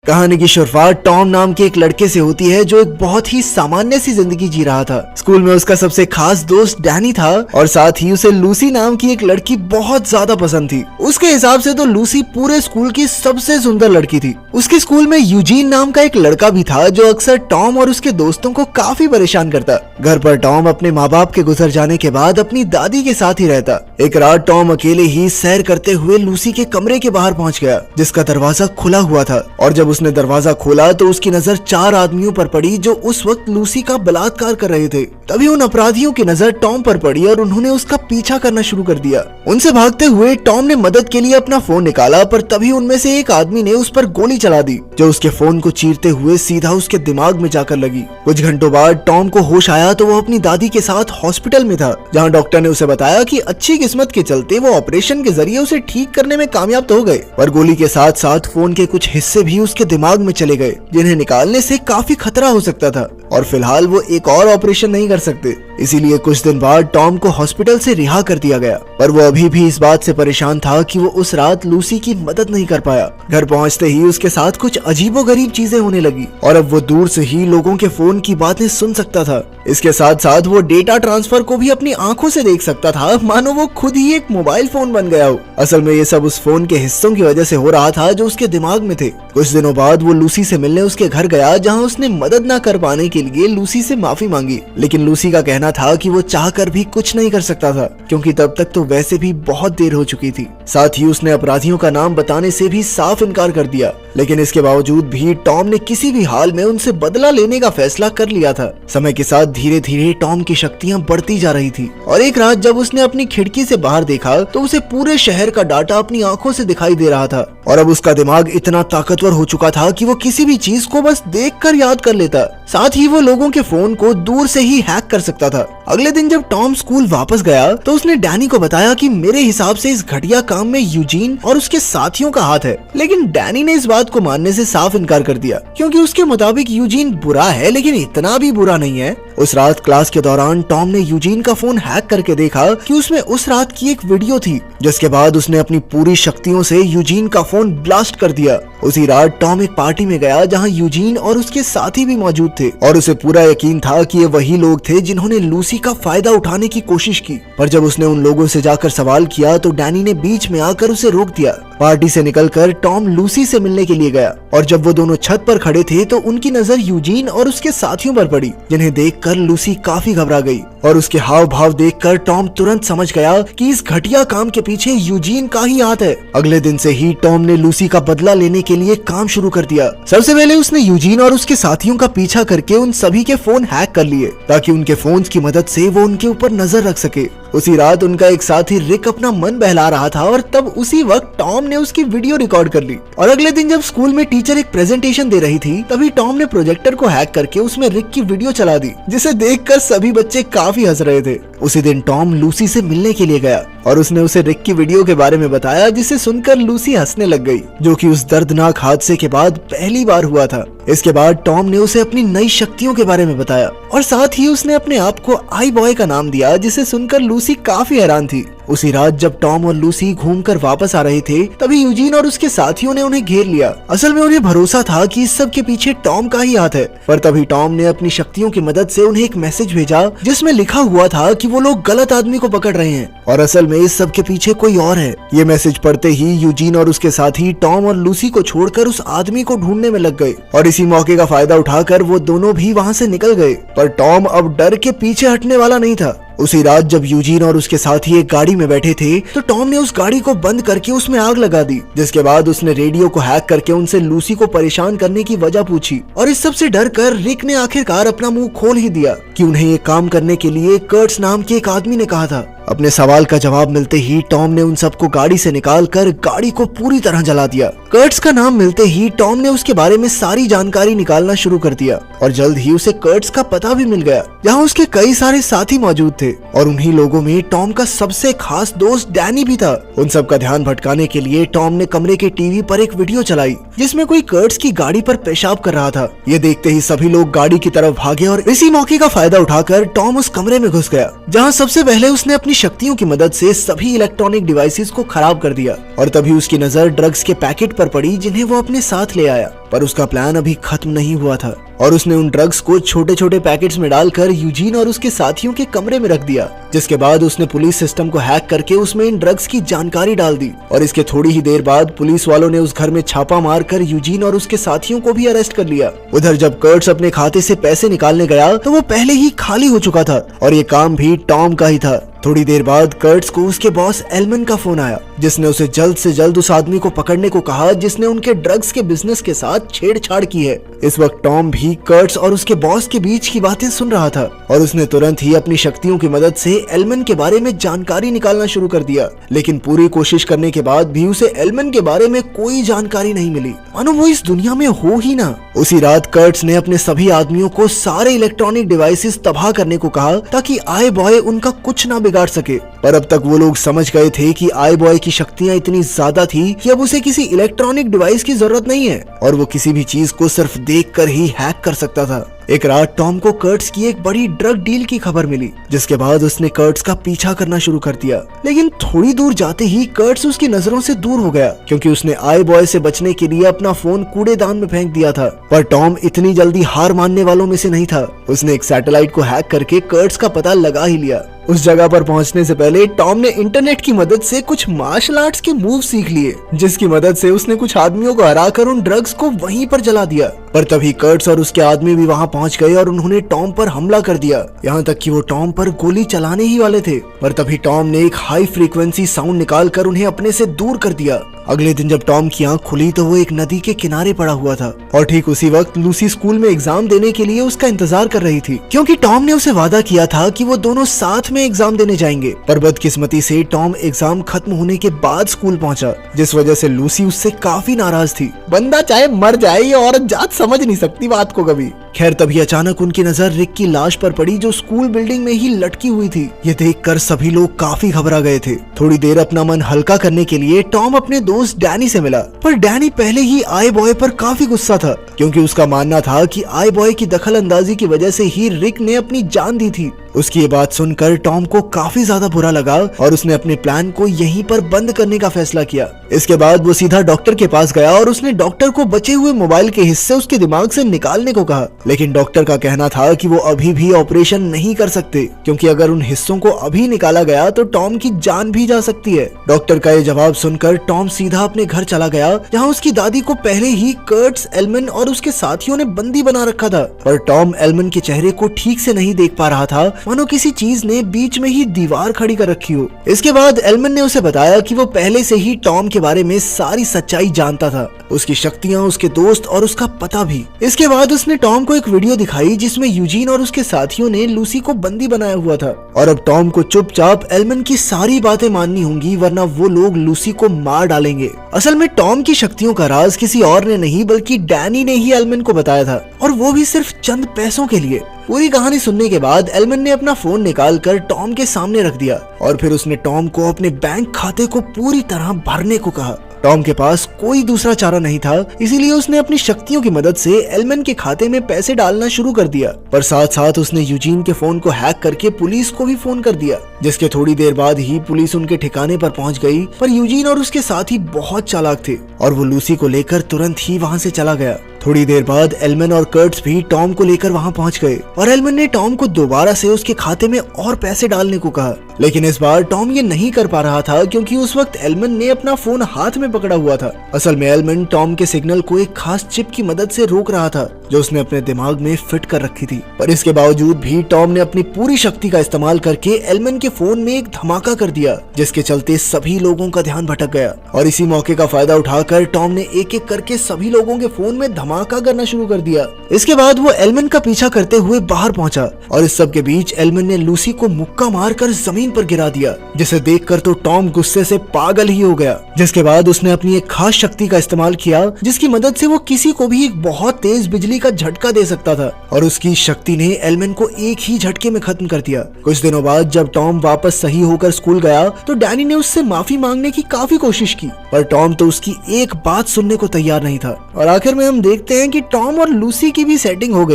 कहानी की शुरुआत टॉम नाम के एक लड़के से होती है जो एक बहुत ही सामान्य सी जिंदगी जी रहा था। स्कूल में उसका सबसे खास दोस्त डैनी था और साथ ही उसे लूसी नाम की एक लड़की बहुत ज्यादा पसंद थी। उसके हिसाब से तो लूसी पूरे स्कूल की सबसे सुंदर लड़की थी। उसके स्कूल में यूजीन नाम का एक लड़का भी था जो अक्सर टॉम और उसके दोस्तों को काफी परेशान करता। घर पर टॉम अपने माँ बाप के गुजर जाने के बाद अपनी दादी के साथ ही रहता। एक रात टॉम अकेले ही सैर करते हुए लूसी के कमरे के बाहर पहुँच गया जिसका दरवाजा खुला हुआ था और जब उसने दरवाजा खोला तो उसकी नजर 4 आदमियों पर पड़ी जो उस वक्त लूसी का बलात्कार कर रहे थे। तभी उन अपराधियों की नजर टॉम पर पड़ी और उन्होंने उसका पीछा करना शुरू कर दिया। उनसे भागते हुए टॉम ने मदद के लिए अपना फोन निकाला पर तभी उनमें से एक आदमी ने उस पर गोली चला दी जो उसके फोन को चीरते हुए सीधा उसके दिमाग में जाकर लगी। कुछ घंटों बाद टॉम को होश आया तो वो अपनी दादी के साथ हॉस्पिटल में था जहाँ डॉक्टर ने उसे बताया कि अच्छी किस्मत के चलते वो ऑपरेशन के जरिए उसे ठीक करने में कामयाब तो हो गए पर गोली के साथ साथ फोन के कुछ हिस्से भी उसके दिमाग में चले गए जिन्हें निकालने से काफी खतरा हो सकता था और फिलहाल वो एक और ऑपरेशन नहीं कर सकते। इसीलिए कुछ दिन बाद टॉम को हॉस्पिटल से रिहा कर दिया गया पर वो अभी भी इस बात से परेशान था कि वो उस रात लूसी की मदद नहीं कर पाया। घर पहुंचते ही उसके साथ कुछ अजीबोगरीब चीजें होने लगी और अब वो दूर से ही लोगों के फोन की बातें सुन सकता था। इसके साथ साथ वो डेटा ट्रांसफर को भी अपनी आंखों से देख सकता था मानो वो खुद ही एक मोबाइल फोन बन गया हो। असल में ये सब उस फोन के हिस्सों की वजह से हो रहा था जो उसके दिमाग में थे। कुछ दिनों बाद वो लूसी से मिलने उसके घर गया जहाँ उसने मदद न कर पाने के लिए लूसी से माफी मांगी लेकिन लूसी का कहना था कि वो चाहकर भी कुछ नहीं कर सकता था क्योंकि तब तक तो वैसे भी बहुत देर हो चुकी थी। साथ ही उसने अपराधियों का नाम बताने से भी साफ इनकार कर दिया लेकिन इसके बावजूद भी टॉम ने किसी भी हाल में उनसे बदला लेने का फैसला कर लिया था। समय के साथ धीरे धीरे टॉम की शक्तियां बढ़ती जा रही थी और एक रात जब उसने अपनी खिड़की से बाहर देखा तो उसे पूरे शहर का डाटा अपनी आंखों से दिखाई दे रहा था और अब उसका दिमाग इतना ताकतवर हो चुका था कि वो किसी भी चीज को बस देखकर याद कर लेता। साथ ही वो लोगों के फोन को दूर से ही हैक कर सकता था। अगले दिन जब टॉम स्कूल वापस गया तो उसने डैनी को बताया कि मेरे हिसाब से इस घटिया काम में यूजीन और उसके साथियों का हाथ है लेकिन डैनी ने इस बात को मानने से साफ इनकार कर दिया क्योंकि उसके मुताबिक यूजीन बुरा है लेकिन इतना भी बुरा नहीं है। उस रात क्लास के दौरान टॉम ने यूजीन का फोन हैक करके देखा कि उसमें उस रात की एक वीडियो थी जिसके बाद उसने अपनी पूरी शक्तियों से यूजीन का फोन ब्लास्ट कर दिया। उसी रात टॉम एक पार्टी में गया जहां यूजीन और उसके साथी भी मौजूद थे और उसे पूरा यकीन था कि ये वही लोग थे जिन्होंने लूसी का फायदा उठाने की कोशिश की पर जब उसने उन लोगों से जाकर सवाल किया तो डैनी ने बीच में आकर उसे रोक दिया। पार्टी से निकलकर टॉम लूसी से मिलने के लिए गया और जब वो दोनों छत पर खड़े थे तो उनकी नजर यूजीन और उसके साथियों पर पड़ी जिन्हें देखकर लूसी काफी घबरा गई और उसके हाव भाव देखकर टॉम तुरंत समझ गया कि इस घटिया काम के पीछे यूजीन का ही हाथ है। अगले दिन से ही टॉम ने लूसी का बदला लेने के लिए काम शुरू कर दिया। सबसे पहले उसने यूजीन और उसके साथियों का पीछा करके उन सभी के फोन हैक कर लिए ताकि उनके फोन की मदद से वो उनके ऊपर नजर रख सके। उसी रात उनका एक साथी रिक अपना मन बहला रहा था और तब उसी वक्त टॉम ने उसकी वीडियो रिकॉर्ड कर ली और अगले दिन जब स्कूल में टीचर एक प्रेजेंटेशन दे रही थी तभी टॉम ने प्रोजेक्टर को हैक करके उसमें रिक की वीडियो चला दी जिसे देखकर सभी बच्चे काफी हंस रहे थे। उसी दिन टॉम लूसी से मिलने के लिए गया और उसने उसे रिक की वीडियो के बारे में बताया जिसे सुनकर लूसी हंसने लग गई जो कि उस दर्दनाक हादसे के बाद पहली बार हुआ था। इसके बाद टॉम ने उसे अपनी नई शक्तियों के बारे में बताया और साथ ही उसने अपने आप को आई बॉय का नाम दिया जिसे सुनकर लूसी काफी हैरान थी। उसी रात जब टॉम और लूसी घूमकर वापस आ रहे थे तभी यूजीन और उसके साथियों ने उन्हें घेर लिया। असल में उन्हें भरोसा था कि इस सब के पीछे टॉम का ही हाथ है पर तभी टॉम ने अपनी शक्तियों की मदद से उन्हें एक मैसेज भेजा जिसमें लिखा हुआ था कि वो लोग गलत आदमी को पकड़ रहे हैं और असल में इस सब के पीछे कोई और है। ये मैसेज पढ़ते ही यूजीन और उसके साथी टॉम और लूसी को छोड़कर उस आदमी को ढूंढने में लग गए और इसी मौके का फायदा उठाकर वो दोनों भी वहाँ से निकल गए पर टॉम अब डर के पीछे हटने वाला नहीं था। उसी रात जब यूजीन और उसके साथी एक गाड़ी में बैठे थे तो टॉम ने उस गाड़ी को बंद करके उसमें आग लगा दी जिसके बाद उसने रेडियो को हैक करके उनसे लूसी को परेशान करने की वजह पूछी और इस सब से डर कर रिक ने आखिरकार अपना मुंह खोल ही दिया कि उन्हें ये काम करने के लिए कर्ट्स नाम के एक आदमी ने कहा था। अपने सवाल का जवाब मिलते ही टॉम ने उन सबको गाड़ी से निकालकर गाड़ी को पूरी तरह जला दिया। कर्ट्स का नाम मिलते ही टॉम ने उसके बारे में सारी जानकारी निकालना शुरू कर दिया और जल्द ही उसे कर्ट्स का पता भी मिल गया जहाँ उसके कई सारे साथी मौजूद थे और उन्हीं लोगों में टॉम का सबसे खास दोस्त डैनी भी था। उन सब का ध्यान भटकाने के लिए टॉम ने कमरे के टीवी पर एक वीडियो चलाई जिसमें कोई कर्ट्स की गाड़ी पर पेशाब कर रहा था। ये देखते ही सभी लोग गाड़ी की तरफ भागे और इसी मौके का फायदा उठाकर टॉम उस कमरे में घुस गया जहाँ सबसे पहले उसने अपनी शक्तियों की मदद से सभी इलेक्ट्रॉनिक डिवाइसेस को खराब कर दिया। और तभी उसकी नजर ड्रग्स के पैकेट पर पड़ी जिन्हें वो अपने साथ ले आया। पर उसका प्लान अभी खत्म नहीं हुआ था और उसने उन ड्रग्स को छोटे छोटे पैकेट्स में डालकर यूजीन और उसके साथियों के कमरे में रख दिया, जिसके बाद उसने पुलिस सिस्टम को हैक करके उसमें इन ड्रग्स की जानकारी डाल दी। और इसके थोड़ी ही देर बाद पुलिस वालों ने उस घर में छापा मारकर यूजीन और उसके साथियों को भी अरेस्ट कर लिया। उधर जब कर्ट्स अपने खाते से पैसे निकालने गया तो वो पहले ही खाली हो चुका था और ये काम भी टॉम का ही था। थोड़ी देर बाद कर्ट्स को उसके बॉस एल्मन का फोन आया, जिसने उसे जल्द से जल्द उस आदमी को पकड़ने को कहा जिसने उनके ड्रग्स के बिजनेस के साथ छेड़छाड़ की है। इस वक्त टॉम भी कर्ट्स और उसके बॉस के बीच की बातें सुन रहा था और उसने तुरंत ही अपनी शक्तियों की मदद से एल्मन के बारे में जानकारी निकालना शुरू कर दिया। लेकिन पूरी कोशिश करने के बाद भी उसे एल्मन के बारे में कोई जानकारी नहीं मिली, मानो वो इस दुनिया में हो ही ना। उसी रात कर्ट्स ने अपने सभी आदमियों को सारे इलेक्ट्रॉनिक डिवाइसेस तबाह करने को कहा ताकि आई बॉय उनका कुछ ना बिगाड़ सके। पर अब तक वो लोग समझ गए थे कि आई बॉय की शक्तियां इतनी ज्यादा थी कि अब उसे किसी इलेक्ट्रॉनिक डिवाइस की जरूरत नहीं है और वो किसी भी चीज को सिर्फ देखकर ही हैक कर सकता था। एक रात टॉम को कर्ट्स की एक बड़ी ड्रग डील की खबर मिली, जिसके बाद उसने कर्ट्स का पीछा करना शुरू कर दिया। लेकिन थोड़ी दूर जाते ही कर्ट्स उसकी नजरों से दूर हो गया, क्योंकि उसने आई बॉय से बचने के लिए अपना फोन कूड़ेदान में फेंक दिया था। पर टॉम इतनी जल्दी हार मानने वालों में से नहीं था। उसने एक सैटेलाइट को हैक करके कर्ट्स का पता लगा ही लिया। उस जगह पर पहुंचने से पहले टॉम ने इंटरनेट की मदद से कुछ मार्शल आर्ट्स के मूव सीख लिए, जिसकी मदद से उसने कुछ आदमियों को हराकर उन ड्रग्स को वहीं पर जला दिया। पर तभी कर्ट्स और उसके आदमी भी वहां पहुंच गए और उन्होंने टॉम पर हमला कर दिया, यहाँ तक कि वो टॉम पर गोली चलाने ही वाले थे। पर तभी टॉम ने एक हाई फ्रीक्वेंसी साउंड निकालकर उन्हें अपने से दूर कर दिया। अगले दिन जब टॉम की आंख खुली तो वो एक नदी के किनारे पड़ा हुआ था और ठीक उसी वक्त लूसी स्कूल में एग्जाम देने के लिए उसका इंतजार कर रही थी, क्योंकि टॉम ने उसे वादा किया था कि वो दोनों साथ में एग्जाम देने जाएंगे। पर बदकिस्मती से टॉम एग्जाम खत्म होने के बाद स्कूल पहुंचा, जिस वजह से लूसी उससे काफी नाराज थी। बंदा चाहे मर जाए, ये औरत जात समझ नहीं सकती बात को कभी। खैर तभी अचानक उनकी नजर रिक की लाश पर पड़ी, जो स्कूल बिल्डिंग में ही लटकी हुई थी। ये देखकर सभी लोग काफी घबरा गए थे। थोड़ी देर अपना मन हल्का करने के लिए टॉम अपने दोस्त डैनी से मिला, पर डैनी पहले ही आई बॉय पर काफी गुस्सा था, क्योंकि उसका मानना था कि आई बॉय की दखल अंदाजी की वजह से ही रिक ने अपनी जान दी थी। उसकी ये बात सुनकर टॉम को काफी ज्यादा बुरा लगा और उसने अपने प्लान को यहीं पर बंद करने का फैसला किया। इसके बाद वो सीधा डॉक्टर के पास गया और उसने डॉक्टर को बचे हुए मोबाइल के हिस्से उसके दिमाग से निकालने को कहा। लेकिन डॉक्टर का कहना था कि वो अभी भी ऑपरेशन नहीं कर सकते, क्योंकि अगर उन हिस्सों को अभी निकाला गया तो टॉम की जान भी जा सकती है। डॉक्टर का ये जवाब सुनकर टॉम सीधा अपने घर चला गया, जहाँ उसकी दादी को पहले ही कर्ट्स, एल्मन और उसके साथियों ने बंदी बना रखा था। पर टॉम एल्मन के चेहरे को ठीक से नहीं देख पा रहा था, मानो किसी चीज ने बीच में ही दीवार खड़ी कर रखी हो। इसके बाद एल्मन ने उसे बताया कि वो पहले से ही टॉम के बारे में सारी सच्चाई जानता था, उसकी शक्तियां, उसके दोस्त और उसका पता भी। इसके बाद उसने टॉम को एक वीडियो दिखाई जिसमें यूजीन और उसके साथियों ने लूसी को बंदी बनाया हुआ था और अब टॉम को चुपचाप एल्मन की सारी बातें माननी होंगी, वरना वो लोग लूसी को मार डालेंगे। असल में टॉम की शक्तियों का राज किसी और ने नहीं बल्कि डैनी ने ही एल्मन को बताया था, और वो भी सिर्फ चंद पैसों के लिए। पूरी कहानी सुनने के बाद एल्मन ने अपना फोन निकालकर टॉम के सामने रख दिया और फिर उसने टॉम को अपने बैंक खाते को पूरी तरह भरने को कहा। टॉम के पास कोई दूसरा चारा नहीं था, इसीलिए उसने अपनी शक्तियों की मदद से एल्मन के खाते में पैसे डालना शुरू कर दिया। पर साथ साथ उसने यूजीन के फोन को हैक करके पुलिस को भी फोन कर दिया, जिसके थोड़ी देर बाद ही पुलिस उनके ठिकाने पर पहुंच गई। पर यूजीन और उसके साथी बहुत चालाक थे और वो लूसी को लेकर तुरंत ही वहां से चला गया। थोड़ी देर बाद एल्मन और कर्ट्स भी टॉम को लेकर वहां पहुंच गए और एल्मन ने टॉम को दोबारा से उसके खाते में और पैसे डालने को कहा। लेकिन इस बार टॉम ये नहीं कर पा रहा था, क्योंकि उस वक्त एल्मन ने अपना फोन हाथ में पकड़ा हुआ था। असल में एल्मन टॉम के सिग्नल को एक खास चिप की मदद से रोक रहा था, जो उसने अपने दिमाग में फिट कर रखी थी। पर इसके बावजूद भी टॉम ने अपनी पूरी शक्ति का इस्तेमाल करके एल्मन के फोन में एक धमाका कर दिया, जिसके चलते सभी लोगों का ध्यान भटक गया। और इसी मौके का फायदा उठाकर टॉम ने एक एक करके सभी लोगों के फोन में धमाका करना शुरू कर दिया। इसके बाद वो एल्मन का पीछा करते हुए बाहर पहुंचा और इस सब के बीच एल्मन ने लूसी को मुक्का मारकर जमीन पर गिरा दिया, जिसे देखकर तो टॉम गुस्से से पागल ही हो गया। जिसके बाद उसने अपनी एक खास शक्ति का इस्तेमाल किया, जिसकी मदद से वो किसी को भी एक बहुत तेज बिजली का झटका दे सकता था, और उसकी शक्ति ने एल्मन को एक ही झटके में खत्म कर दिया। कुछ दिनों बाद जब टॉम वापस सही होकर स्कूल गया तो डैनी ने उससे माफी मांगने की काफी कोशिश की, पर टॉम तो उसकी एक बात सुनने को तैयार नहीं था। और आखिर में हम देखते हैं कि टॉम और लूसी की भी सेटिंग हो गई।